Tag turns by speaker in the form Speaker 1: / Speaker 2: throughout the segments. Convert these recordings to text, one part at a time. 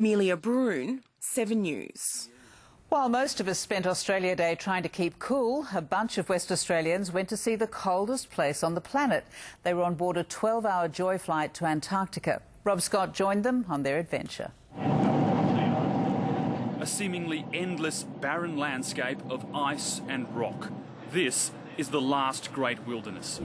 Speaker 1: Amelia Broon, 7 News.
Speaker 2: While most of us spent Australia Day trying to keep cool, a bunch of West Australians went to see the coldest place on the planet. They were on board a 12-hour joy flight to Antarctica. Rob Scott joined them on their adventure.
Speaker 3: A seemingly endless, barren landscape of ice and rock. This is the last great wilderness.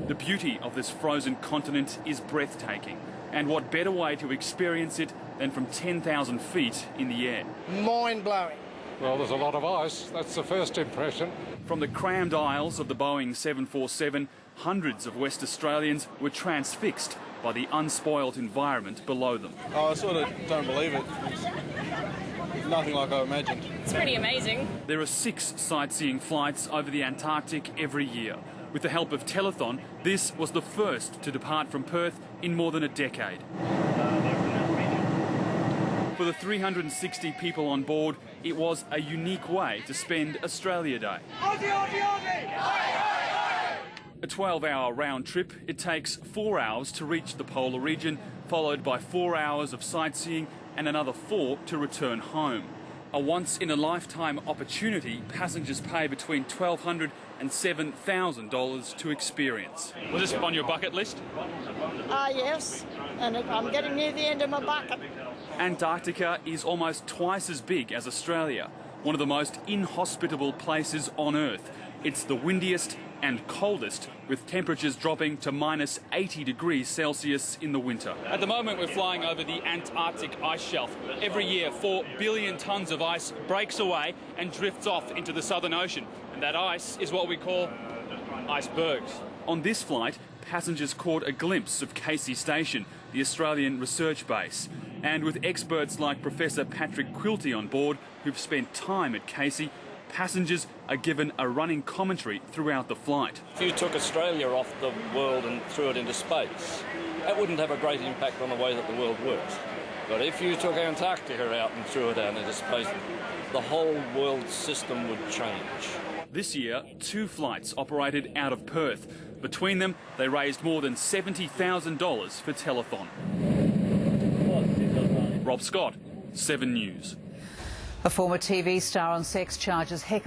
Speaker 3: The beauty of this frozen continent is breathtaking, and what better way to experience it than from 10,000 feet in the air.
Speaker 4: Mind-blowing.
Speaker 5: Well, there's a lot of ice. That's the first impression.
Speaker 3: From the crammed aisles of the Boeing 747, hundreds of West Australians were transfixed by the unspoilt environment below them.
Speaker 4: Oh, I sort of don't believe it. It's nothing like I imagined.
Speaker 6: It's pretty amazing.
Speaker 3: There are 6 sightseeing flights over the Antarctic every year. With the help of Telethon, this was the first to depart from Perth in more than a decade. For the 360 people on board, it was a unique way to spend Australia Day. A 12-hour round trip, it takes 4 hours to reach the polar region, followed by 4 hours of sightseeing and another 4 to return home. A once-in-a-lifetime opportunity passengers pay between $1,200 and $7,000 to experience. Was this on your bucket list?
Speaker 7: Yes, and I'm getting near the end of my bucket.
Speaker 3: Antarctica is almost twice as big as Australia, one of the most inhospitable places on Earth. It's the windiest and coldest, with temperatures dropping to minus 80 degrees Celsius in the winter. At the moment, we're flying over the Antarctic ice shelf. Every year, 4 billion tonnes of ice breaks away and drifts off into the Southern Ocean. And that ice is what we call icebergs. On this flight, passengers caught a glimpse of Casey Station, the Australian research base. And with experts like Professor Patrick Quilty on board, who've spent time at Casey, passengers are given a running commentary throughout the flight.
Speaker 8: If you took Australia off the world and threw it into space, that wouldn't have a great impact on the way that the world works. But if you took Antarctica out and threw it out into space, the whole world system would change.
Speaker 3: This year, 2 flights operated out of Perth. Between them, they raised more than $70,000 for Telethon. Rob Scott, 7 News.
Speaker 2: A former TV star on sex charges heckled